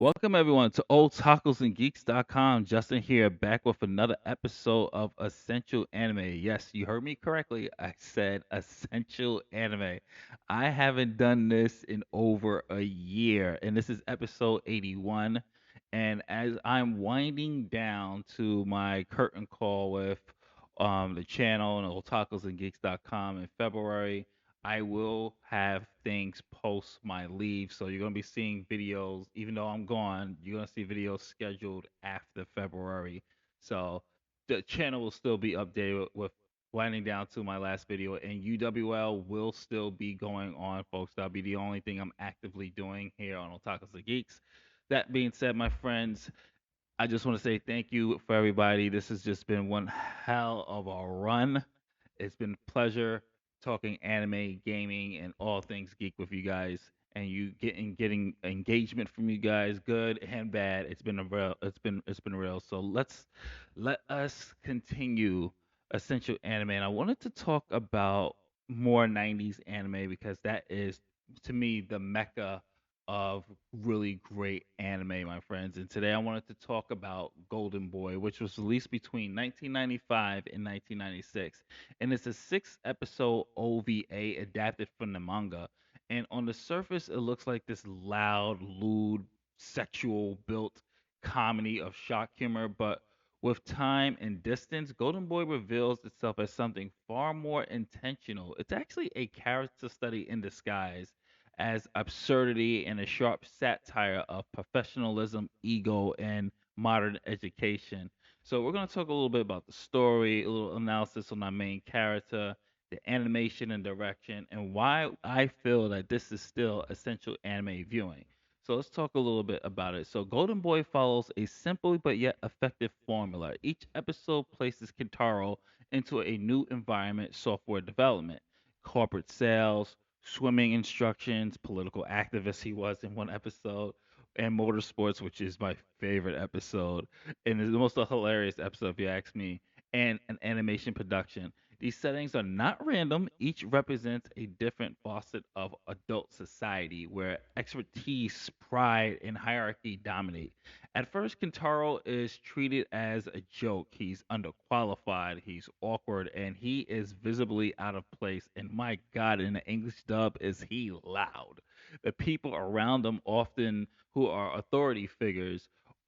Welcome everyone to oldtacosandgeeks.com. Justin here, back with another episode of Essential Anime. Yes, you heard me correctly. I said Essential Anime. I haven't done this in over a year, and this is episode 81. And as I'm winding down to my curtain call with the channel and oldtacosandgeeks.com in February, I will have things post my leave. So you're going to be seeing videos, even though I'm gone, you're going to see videos scheduled after February. So the channel will still be updated with winding down to my last video, and UWL will still be going on, folks. That'll be the only thing I'm actively doing here on Otakus and Geeks. That being said, my friends, I just want to say thank you for everybody. This has just been one hell of a run. It's been a pleasure talking anime, gaming, and all things geek with you guys. And you getting engagement from you guys, good and bad. It's been real. So let us continue essential anime. And I wanted to talk about more '90s anime because that is to me the mecca of really great anime, my friends. And today I wanted to talk about Golden Boy, which was released between 1995 and 1996. And it's a six-episode OVA adapted from the manga. And on the surface, it looks like this loud, lewd, sexual built comedy of shock humor. But with time and distance, Golden Boy reveals itself as something far more intentional. It's actually a character study in disguise as absurdity and a sharp satire of professionalism, ego, and modern education. So we're going to talk a little bit about the story, a little analysis on our main character, the animation and direction, and why I feel that this is still essential anime viewing. So let's talk a little bit about it. So Golden Boy follows a simple but yet effective formula. Each episode places Kintaro into a new environment, software development, corporate sales, swimming instructions, political activist he was in one episode, and motorsports, which is my favorite episode, and it's the most hilarious episode if you ask me, and an animation production. These settings are not random. Each represents a different facet of adult society where expertise, pride, and hierarchy dominate. At first, Kintaro is treated as a joke. He's underqualified, he's awkward, and he is visibly out of place. And my God, in the English dub, is he loud? The people around him, often who are authority figures,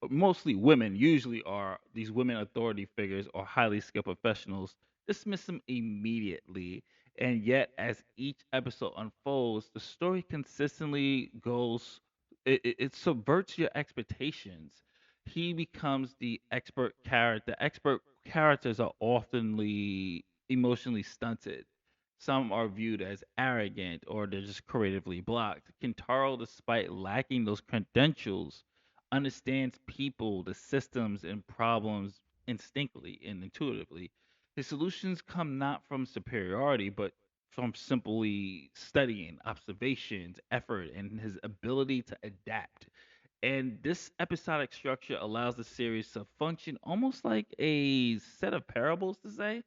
mostly women, usually are these women authority figures or highly skilled professionals, dismiss him immediately. And yet, as each episode unfolds, the story consistently goes, it subverts your expectations. He becomes the expert character. Expert characters are oftenly emotionally stunted. Some are viewed as arrogant or they're just creatively blocked. Kintaro, despite lacking those credentials, understands people, the systems, and problems instinctively and intuitively. His solutions come not from superiority, but from simply studying, observations, effort, and his ability to adapt. And this episodic structure allows the series to function almost like a set of parables to say.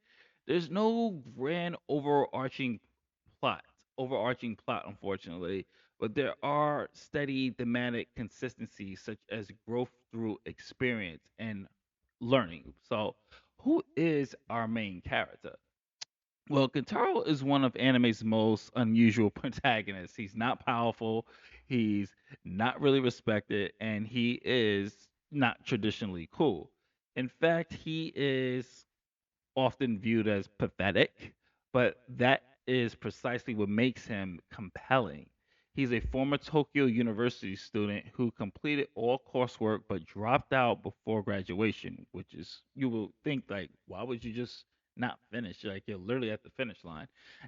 There's no grand plot, overarching plot, unfortunately, but there are steady thematic consistencies such as growth through experience and learning. So, who is our main character? Well, Kentaro is one of anime's most unusual protagonists. He's not powerful, he's not really respected, and he is not traditionally cool. In fact, he is often viewed as pathetic, but that is precisely what makes him compelling. He's a former Tokyo University student who completed all coursework but dropped out before graduation, which is, you will think, like, why would you just not finish? Like, you're literally at the finish line.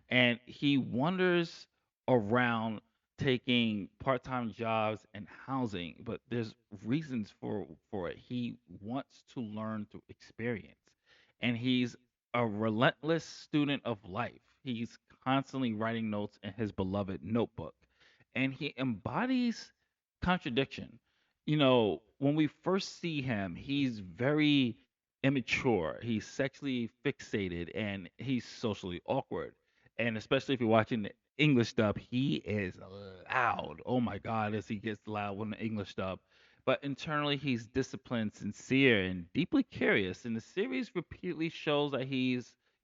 And he wanders around taking part-time jobs and housing, but there's reasons for it. He wants to learn through experience, and he's a relentless student of life. He's constantly writing notes in his beloved notebook, and he embodies contradiction. When we first see him, he's very immature, he's sexually fixated, and he's socially awkward. And especially if you're watching the English dub, he is loud. Oh my God, as he gets loud when the English dub. but internally he's disciplined, sincere, and deeply curious. And the series repeatedly shows that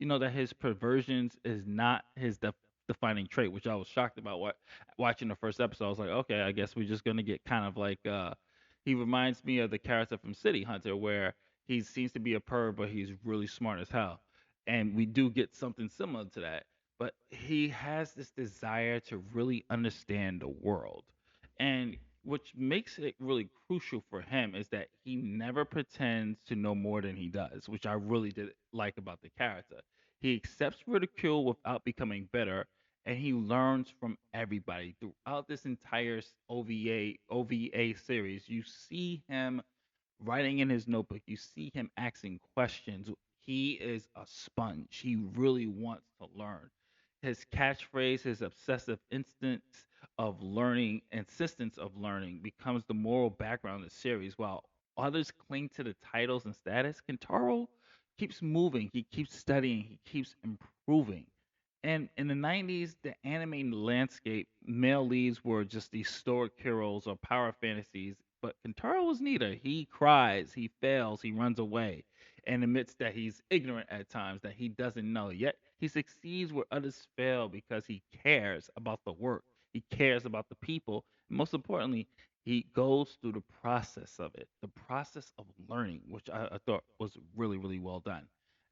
that his perversions is not his defining trait, which I was shocked about watching the first episode. I was like, okay, I guess we're just gonna get kind of like he reminds me of the character from City Hunter, where he seems to be a perv, but he's really smart as hell. And we do get something similar to that. But he has this desire to really understand the world. And which makes it really crucial for him is that he never pretends to know more than he does, which I really did like about the character. He accepts ridicule without becoming bitter, and he learns from everybody throughout this entire OVA series. You see him writing in his notebook, you see him asking questions. He is a sponge. He really wants to learn. His catchphrase, his obsessive insistence of learning becomes the moral background of the series. While others cling to the titles and status, Kentaro keeps moving, he keeps studying, he keeps improving. And in the 90s, the anime landscape, male leads were just these stoic heroes or power fantasies. But Kentaro was neither. He cries, he fails, he runs away, and admits that he's ignorant at times, that he doesn't know. Yet he succeeds where others fail because he cares about the work, he cares about the people. And most importantly, he goes through the process of it, the process of learning, which I thought was really, really well done.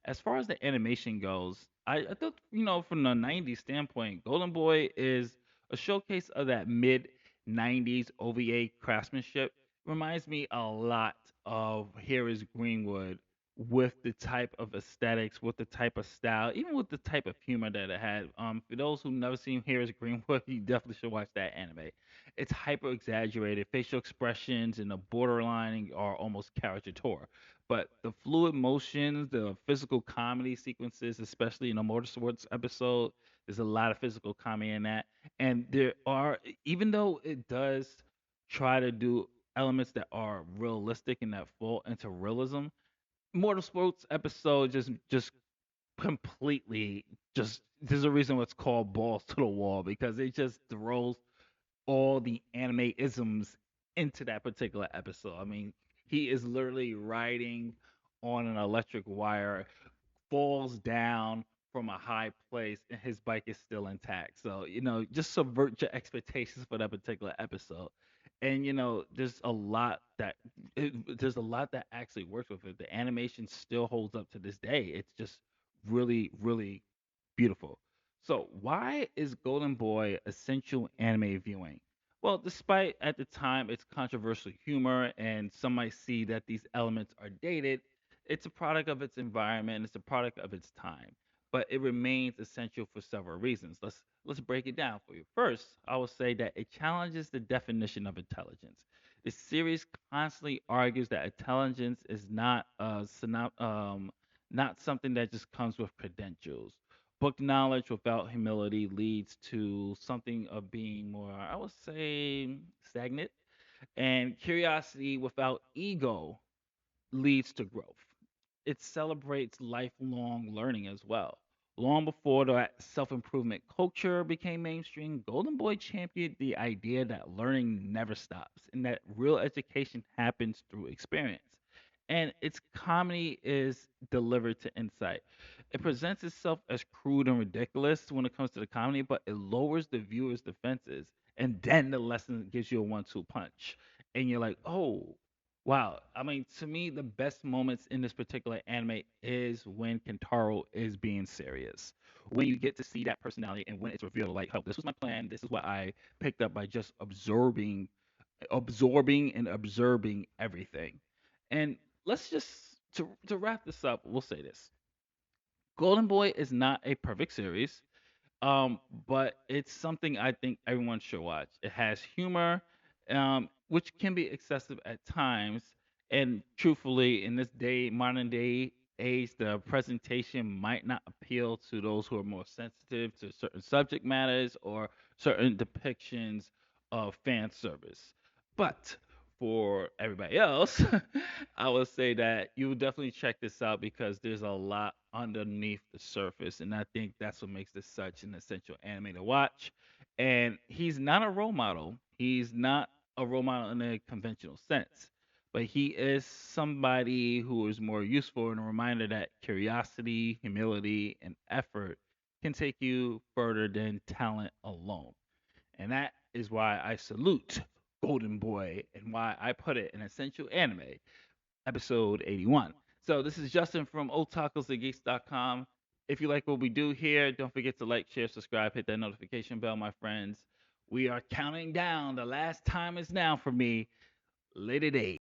As far as the animation goes, I thought, from the 90s standpoint, Golden Boy is a showcase of that mid 90s OVA craftsmanship. Reminds me a lot of Here is Greenwood with the type of aesthetics, with the type of style, even with the type of humor that it had. For those who never seen Here is Greenwood, you definitely should watch that anime. It's hyper exaggerated, facial expressions and the borderline are almost caricature. But the fluid motions, the physical comedy sequences, especially in the motorsports episode, there's a lot of physical comedy in that. And there are, even though it does try to do elements that are realistic and that fall into realism, motorsports episode just completely just there's a reason why it's called balls to the wall because it just throws all the anime isms into that particular episode. I mean, he is literally riding on an electric wire, falls down from a high place, and his bike is still intact. So, just subvert your expectations for that particular episode. And there's a lot that actually works with it. The animation still holds up to this day. It's just really, really beautiful. So, why is Golden Boy essential anime viewing? Well, despite at the time its controversial humor, and some might see that these elements are dated, it's a product of its environment, it's a product of its time. But it remains essential for several reasons. Let's break it down for you. First, I will say that it challenges the definition of intelligence. The series constantly argues that intelligence is not something that just comes with credentials. Book knowledge without humility leads to something of being more, I would say, stagnant. And curiosity without ego leads to growth. It celebrates lifelong learning as well. Long before that self improvement culture became mainstream, Golden Boy championed the idea that learning never stops and that real education happens through experience. And its comedy is delivered to insight. It presents itself as crude and ridiculous when it comes to the comedy, but it lowers the viewer's defenses. And then the lesson gives you a 1-2 punch. And you're like, oh, wow. I mean, to me, the best moments in this particular anime is when Kentaro is being serious. When you get to see that personality and when it's revealed, like, oh, this was my plan. This is what I picked up by just absorbing and observing everything. And let's just to wrap this up, we'll say this. Golden Boy is not a perfect series. But it's something I think everyone should watch. It has humor, which can be excessive at times. And truthfully, in this modern day age, the presentation might not appeal to those who are more sensitive to certain subject matters or certain depictions of fan service. But for everybody else, I would say that you would definitely check this out because there's a lot underneath the surface, and I think that's what makes this such an essential anime to watch. And he's not a role model. He's not. a role model in a conventional sense, but he is somebody who is more useful and a reminder that curiosity, humility, and effort can take you further than talent alone. And that is why I salute Golden Boy and why I put it in Essential Anime, episode 81. So this is Justin from oldtacosandgeeks.com. If you like what we do here, don't forget to like, share, subscribe, hit that notification bell, my friends. We are counting down. The last time is now for me. Later day.